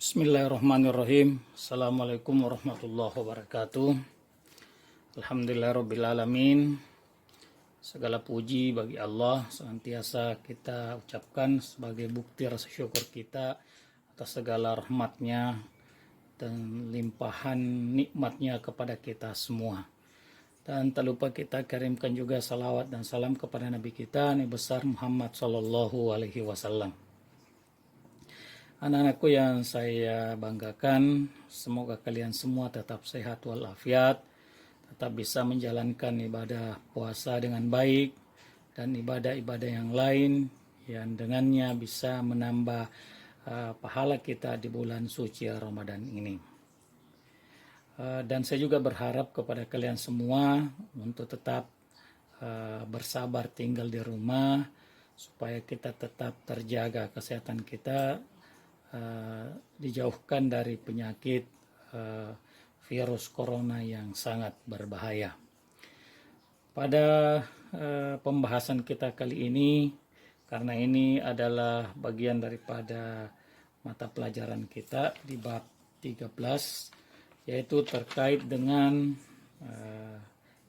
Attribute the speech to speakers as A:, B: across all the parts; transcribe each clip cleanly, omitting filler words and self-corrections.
A: Bismillahirrahmanirrahim. Assalamualaikum warahmatullahi wabarakatuh. Alhamdulillahirrabbilalamin. Segala puji bagi Allah senantiasa kita ucapkan sebagai bukti rasa syukur kita atas segala rahmatnya dan limpahan nikmatnya kepada kita semua. Dan tak lupa kita kirimkan juga salawat dan salam kepada Nabi kita, Nabi besar Muhammad Sallallahu Alaihi Wasallam. Anak-anakku yang saya banggakan, semoga kalian semua tetap sehat walafiat, tetap bisa menjalankan ibadah puasa dengan baik, dan ibadah-ibadah yang lain yang dengannya bisa menambah pahala kita di bulan suci Ramadan ini. Dan saya juga berharap kepada kalian semua untuk tetap bersabar tinggal di rumah, supaya kita tetap terjaga kesehatan kita, dijauhkan dari penyakit virus corona yang sangat berbahaya. Pada pembahasan kita kali ini, karena ini adalah bagian daripada mata pelajaran kita di bab 13, yaitu terkait dengan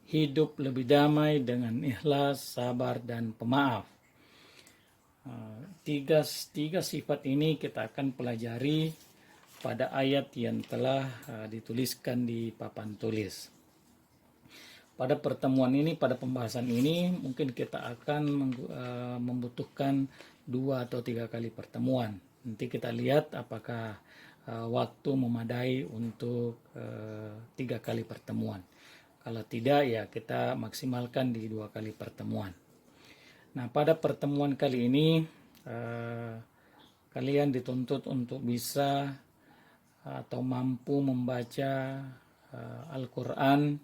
A: hidup lebih damai dengan ikhlas, sabar, dan pemaaf. Tiga sifat ini kita akan pelajari pada ayat yang telah dituliskan di papan tulis. Pada pertemuan ini, pada pembahasan ini, mungkin kita akan membutuhkan 2 atau 3 kali pertemuan. Nanti kita lihat apakah waktu memadai untuk 3 kali pertemuan. Kalau tidak, ya kita maksimalkan di 2 kali pertemuan. Nah, pada pertemuan kali ini kalian dituntut untuk bisa atau mampu membaca Al-Quran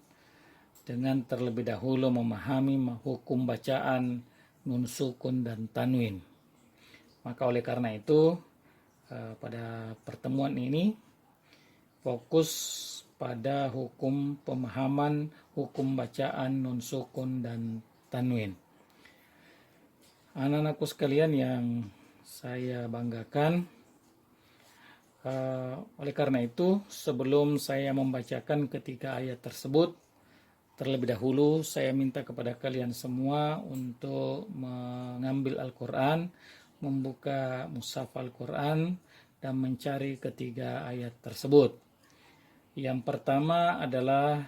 A: dengan terlebih dahulu memahami hukum bacaan nun, sukun, dan tanwin. Maka oleh karena itu pada pertemuan ini fokus pada hukum pemahaman hukum bacaan nun, sukun, dan tanwin. Anak-anakku sekalian yang saya banggakan, oleh karena itu sebelum saya membacakan ketiga ayat tersebut, terlebih dahulu saya minta kepada kalian semua untuk mengambil Al-Quran, membuka mushaf Al-Quran, dan mencari ketiga ayat tersebut. Yang pertama adalah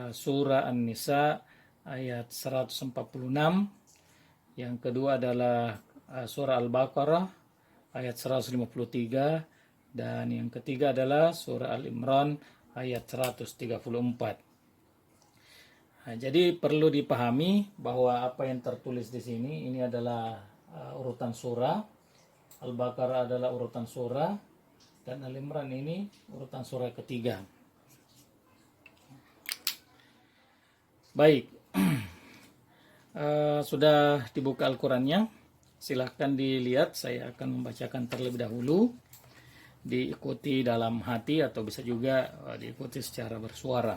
A: surah An-Nisa ayat 146. Yang kedua adalah surah Al-Baqarah ayat 153, dan yang ketiga adalah surah Al-Imran ayat 134. Nah, jadi perlu dipahami bahwa apa yang tertulis di sini ini adalah urutan surah. Al-Baqarah adalah urutan surah, dan Al-Imran ini urutan surah ketiga. Baik. Sudah dibuka Al-Qurannya, silahkan dilihat. Saya akan membacakan terlebih dahulu, diikuti dalam hati atau bisa juga diikuti secara bersuara.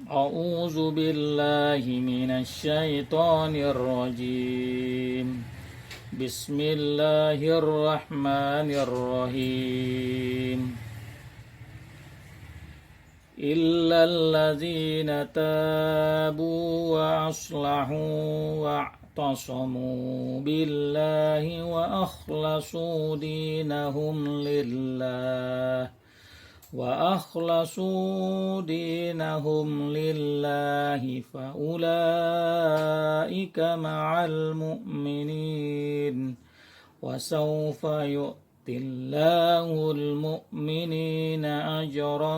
A: A'udzu billahi minasy syaithanir rajim. Bismillahirrahmanirrahim. إلا الذين تابوا وأصلحوا واعتصموا بالله وأخلصوا دينهم لله فأولئك مع المؤمنين وسوف الله المؤمنين أجرا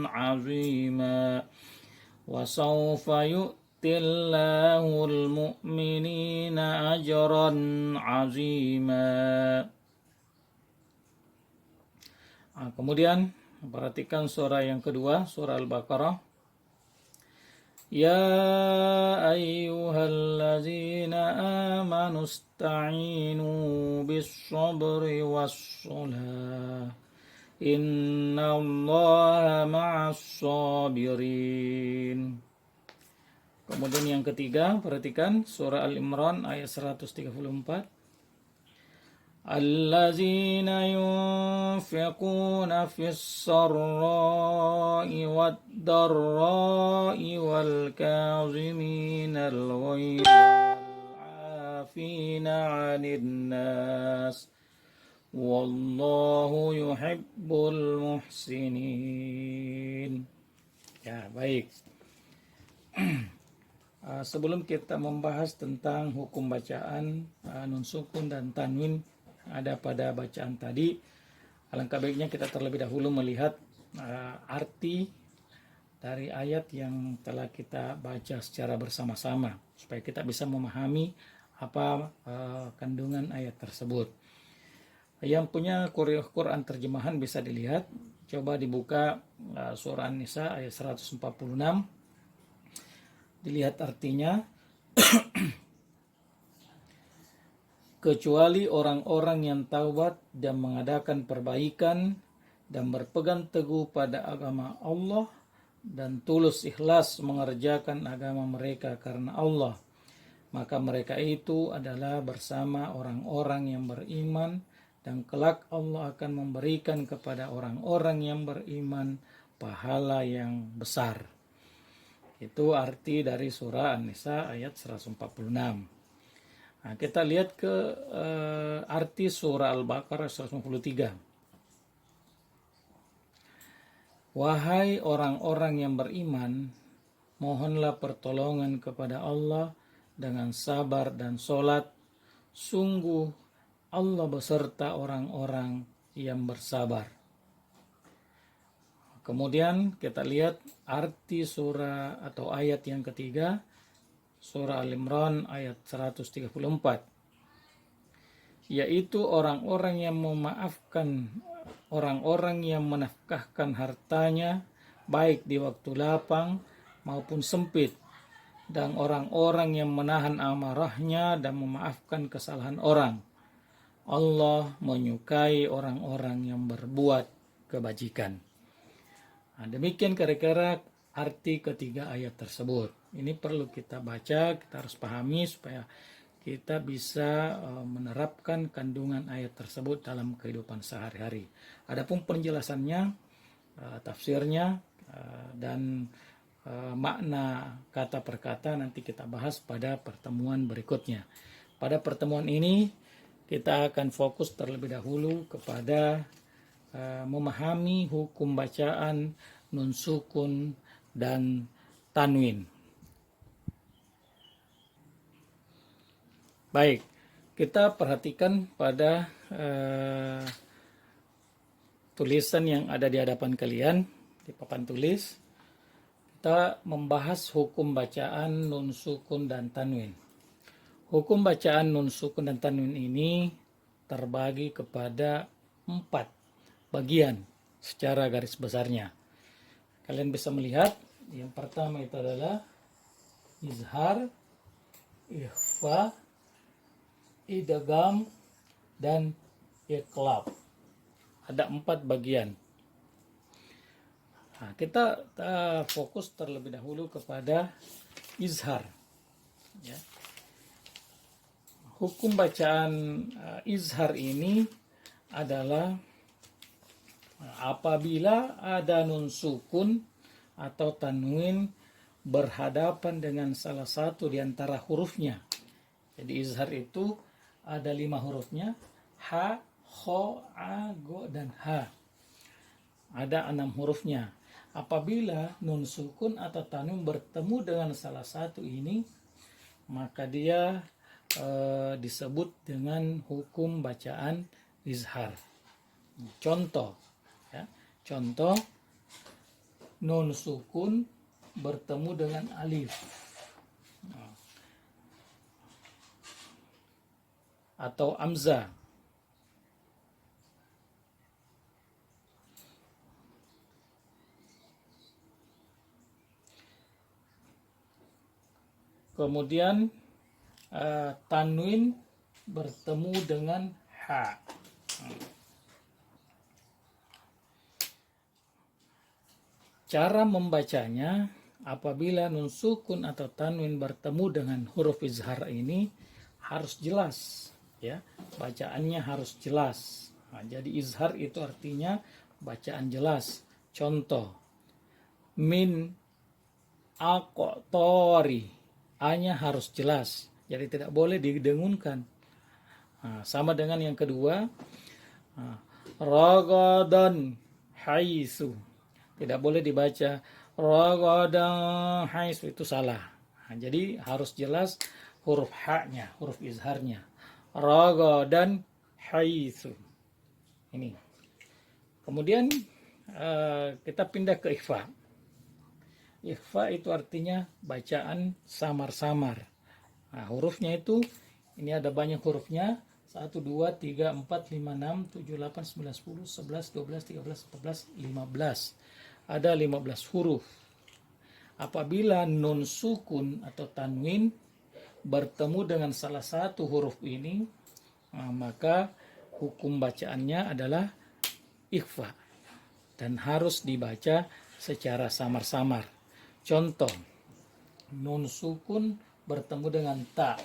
A: عظيما وسوف يؤتي الله المؤمنين أجرا عظيما. Kemudian perhatikan surah yang kedua, surah Al-Baqarah. Ya ayyuhalladzina amanu ista'inu bis-sabri was-salah innallaha ma'as-sabirin. Kemudian yang ketiga, perhatikan surah Al-Imran ayat 134. الذين ينفقون في السراء والضراء والكاظمين الغيظ والعافين عن الناس والله يحب المحسنين. Ya, baik. Sebelum kita membahas tentang hukum bacaan nun sukun dan tanwin ada pada bacaan tadi, alangkah baiknya kita terlebih dahulu melihat arti dari ayat yang telah kita baca secara bersama-sama supaya kita bisa memahami apa kandungan ayat tersebut. Yang punya Quran terjemahan bisa dilihat, coba dibuka surah An-Nisa ayat 146, dilihat artinya. Kecuali orang-orang yang taubat dan mengadakan perbaikan dan berpegang teguh pada agama Allah dan tulus ikhlas mengerjakan agama mereka karena Allah, maka mereka itu adalah bersama orang-orang yang beriman, dan kelak Allah akan memberikan kepada orang-orang yang beriman pahala yang besar. Itu arti dari surah An-Nisa ayat 146. Nah, kita lihat ke arti surah Al-Baqarah 153. Wahai orang-orang yang beriman, mohonlah pertolongan kepada Allah dengan sabar dan sholat. Sungguh Allah beserta orang-orang yang bersabar. Kemudian kita lihat arti surah atau ayat yang ketiga, surah Al-Imran ayat 134, yaitu orang-orang yang memaafkan, orang-orang yang menafkahkan hartanya baik di waktu lapang maupun sempit, dan orang-orang yang menahan amarahnya dan memaafkan kesalahan orang. Allah menyukai orang-orang yang berbuat kebajikan. Nah, demikian kira-kira arti ketiga ayat tersebut. Ini perlu kita baca, kita harus pahami supaya kita bisa menerapkan kandungan ayat tersebut dalam kehidupan sehari-hari. Adapun penjelasannya, tafsirnya, dan makna kata per kata nanti kita bahas pada pertemuan berikutnya. Pada pertemuan ini kita akan fokus terlebih dahulu kepada memahami hukum bacaan nun sukun dan tanwin. Baik, kita perhatikan pada tulisan yang ada di hadapan kalian di papan tulis. Kita membahas hukum bacaan nun sukun dan tanwin. Hukum bacaan nun sukun dan tanwin ini terbagi kepada 4 bagian secara garis besarnya. Kalian bisa melihat yang pertama itu adalah izhar, ikhfa, idgham, dan iqlab. Ada 4 bagian. Nah, kita fokus terlebih dahulu kepada izhar. Ya. Hukum bacaan izhar ini adalah apabila ada nun sukun atau tanwin berhadapan dengan salah satu di antara hurufnya. Jadi izhar itu ada 5 hurufnya, ha, kho, a, go, dan ha. Ada 6 hurufnya. Apabila nun sukun atau tanwin bertemu dengan salah satu ini, maka dia disebut dengan hukum bacaan izhar. Contoh, ya, contoh nun sukun bertemu dengan alif, atau amzah. Kemudian tanwin bertemu dengan ha. Cara membacanya, apabila nun sukun atau tanwin bertemu dengan huruf izhar ini harus jelas. ya, bacaannya harus jelas. Nah, jadi izhar itu artinya bacaan jelas. Contoh, min aqtori, a-nya harus jelas, jadi tidak boleh didengunkan. Nah, sama dengan yang kedua, ragadan haisu, tidak boleh dibaca ragadan haisu, itu salah. Nah, jadi harus jelas huruf ha-nya, huruf izharnya. Ragadan haisu. Ini. Kemudian kita pindah ke ikhfa. Ikhfa itu artinya bacaan samar-samar. Nah, hurufnya itu, ini ada banyak hurufnya. 1, 2, 3, 4, 5, 6, 7, 8, 9, 10, 11, 12, 13, 14, 15. Ada 15 huruf. Apabila nun sukun atau tanwin bertemu dengan salah satu huruf ini, maka hukum bacaannya adalah ikhfa dan harus dibaca secara samar-samar. Contoh, nun sukun bertemu dengan ta.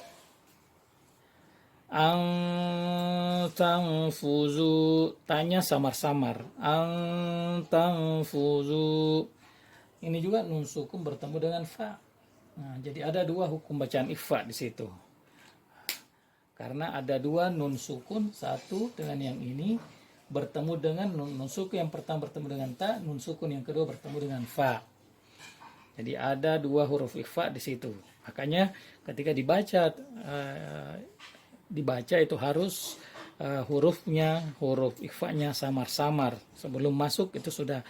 A: Ang tangfuzu, tanya samar-samar. Ang tangfuzu. Ini juga nun sukun bertemu dengan fa. Nah, jadi ada dua hukum bacaan ikhfa di situ. Karena ada dua nun sukun, satu dengan yang ini bertemu dengan nun sukun yang pertama bertemu dengan ta, nun sukun yang kedua bertemu dengan fa. Jadi ada dua huruf ikhfa di situ. Makanya ketika dibaca itu harus huruf ikhfanya samar-samar. Sebelum masuk itu sudah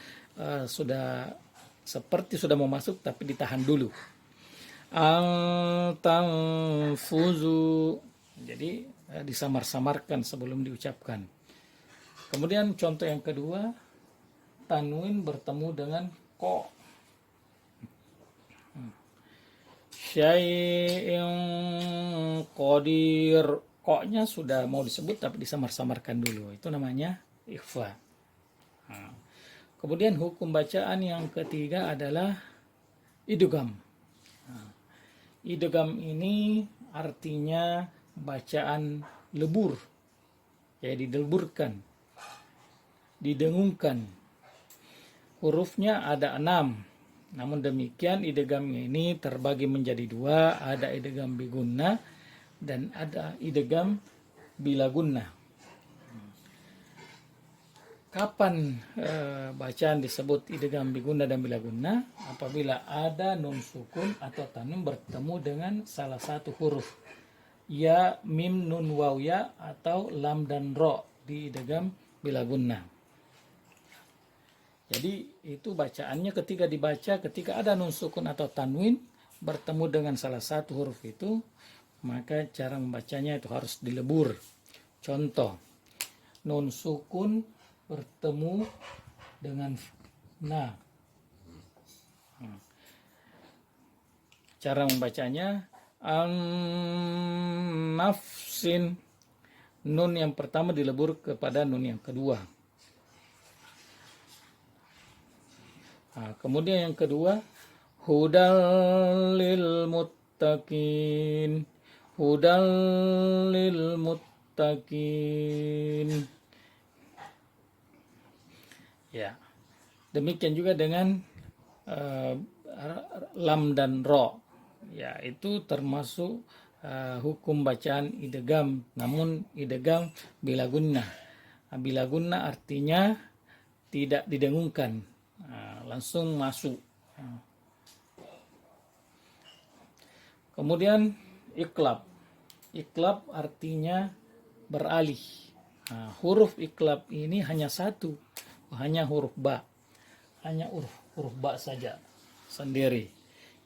A: seperti sudah mau masuk tapi ditahan dulu. Al-tanfuzu. Jadi disamar-samarkan sebelum diucapkan. Kemudian contoh yang kedua, tanwin bertemu dengan ko. Syai'in qadir, ko-nya sudah mau disebut tapi disamar-samarkan dulu. Itu namanya ikhfa. Nah, kemudian hukum bacaan yang ketiga adalah idgham. Nah, idgham ini artinya bacaan lebur, ya, dileburkan, didengungkan. Hurufnya ada 6. Namun demikian idgham ini terbagi menjadi dua, ada idgham bigunna dan ada idgham bila gunnah. Kapan bacaan disebut idgham bigunna dan bila gunnah? Apabila ada nun sukun atau tanwin bertemu dengan salah satu huruf, ya, mim, nun, waw, ya, atau lam dan ro di idgham bila gunnah. Jadi itu bacaannya ketika dibaca, ketika ada nun sukun atau tanwin bertemu dengan salah satu huruf itu, maka cara membacanya itu harus dilebur. Contoh, nun sukun bertemu dengan na. Cara membacanya an-nafsin, nun yang pertama dilebur kepada nun yang kedua. Nah, kemudian yang kedua, hudal lil muttaqin. Hudal lil muttaqin. Ya. Demikian juga dengan lam dan ro. Ya, itu termasuk hukum bacaan idgham, namun idgham bila gunnah. Bila gunnah artinya tidak didengungkan. Langsung masuk. Kemudian iqlab. Iqlab artinya beralih. Huruf iqlab ini hanya satu, hanya huruf ba. Hanya huruf ba saja sendiri.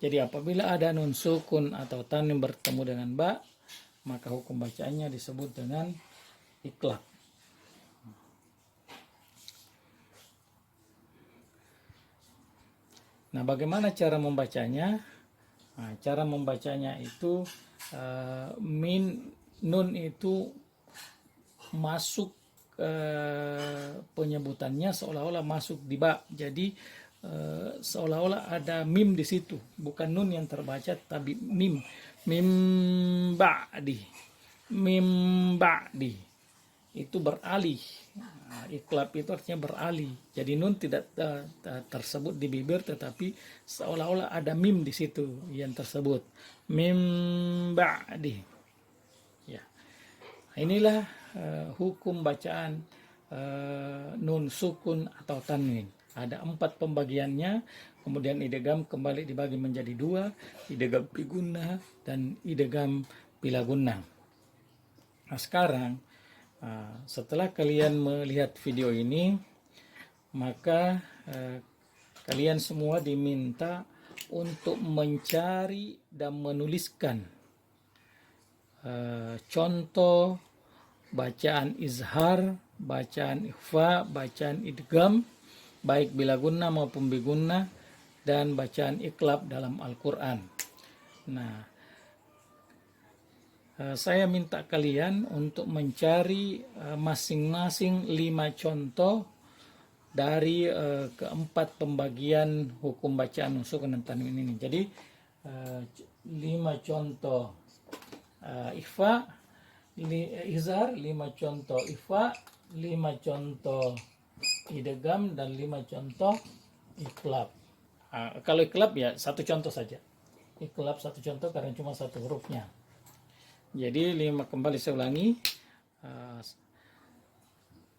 A: Jadi apabila ada nun sukun atau tanwin bertemu dengan ba, maka hukum bacaannya disebut dengan iqlab. Nah, bagaimana cara membacanya? Nah, cara membacanya itu nun itu masuk penyebutannya seolah-olah masuk di ba. Jadi seolah-olah ada mim di situ, bukan nun yang terbaca tapi mim ba'di. mim ba'di, itu beralih. Nah, iklab itu artinya beralih. Jadi nun tidak tersebut di bibir, tetapi seolah-olah ada mim di situ yang tersebut. Mim ba'di. Ya. Inilah hukum bacaan nun sukun atau tanwin. Ada 4 pembagiannya. Kemudian idgham kembali dibagi menjadi 2, idgham bi gunnah dan idgham bila gunnah. Nah, sekarang setelah kalian melihat video ini, maka kalian semua diminta untuk mencari dan menuliskan contoh bacaan izhar, bacaan ikhfa, bacaan idgham, baik bila gunnah maupun bi gunnah, dan bacaan iklab dalam Al-Quran. Nah, saya minta kalian untuk mencari masing-masing 5 contoh dari keempat pembagian hukum bacaan sukun dan tanwin ini. Jadi 5 contoh ikhfa, izhar, 5 contoh ikhfa, 5 contoh idgham, dan 5 contoh iklab. Kalau iklab ya 1 contoh saja. Iklab 1 contoh karena cuma 1 hurufnya. Jadi 5, kembali saya ulangi,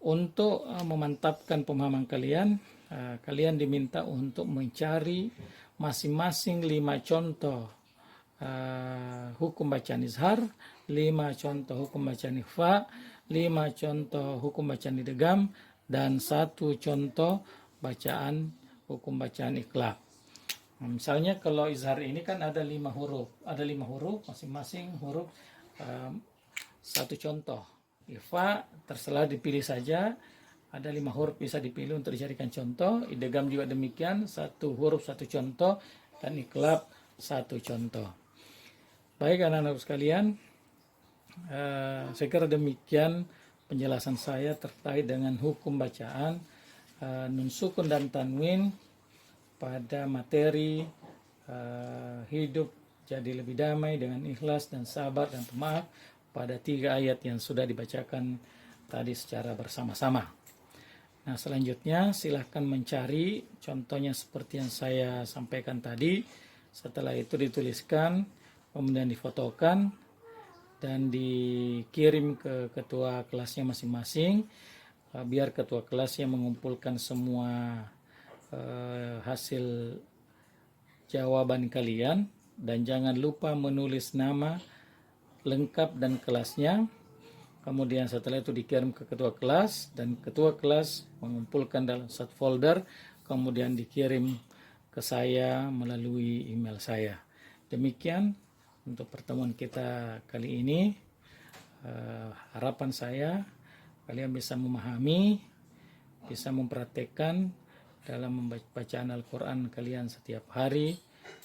A: untuk memantapkan pemahaman kalian, kalian diminta untuk mencari masing-masing 5 contoh hukum bacaan izhar, 5 contoh hukum bacaan ikhfa, 5 contoh hukum bacaan idgham, dan 1 contoh bacaan hukum bacaan iklab. Nah, misalnya kalau izhar ini kan ada 5 huruf, masing-masing huruf 1 contoh. Ikhfa terserah dipilih saja, ada 5 huruf bisa dipilih untuk dijadikan contoh. Idgham juga demikian, 1 huruf 1 contoh, dan iklab 1 contoh. Baik anak-anak sekalian, saya kira demikian penjelasan saya terkait dengan hukum bacaan nun sukun dan tanwin pada materi hidup jadi lebih damai dengan ikhlas dan sabar dan pemaaf pada 3 ayat yang sudah dibacakan tadi secara bersama-sama. Nah, selanjutnya silahkan mencari contohnya seperti yang saya sampaikan tadi. Setelah itu dituliskan, kemudian difotokan dan dikirim ke ketua kelasnya masing-masing, biar ketua kelasnya mengumpulkan semua hasil jawaban kalian, dan jangan lupa menulis nama lengkap dan kelasnya. Kemudian setelah itu dikirim ke ketua kelas, dan ketua kelas mengumpulkan dalam satu folder, kemudian dikirim ke saya melalui email saya. Demikian untuk pertemuan kita kali ini. Harapan saya kalian bisa memahami, bisa mempraktekkan dalam membacaan Al-Quran kalian setiap hari,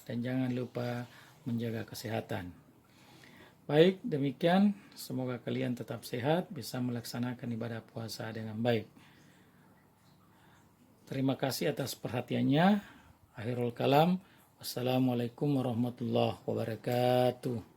A: dan jangan lupa menjaga kesehatan. Baik, demikian. Semoga kalian tetap sehat, bisa melaksanakan ibadah puasa dengan baik. Terima kasih atas perhatiannya. Akhirul kalam. Wassalamualaikum warahmatullahi wabarakatuh.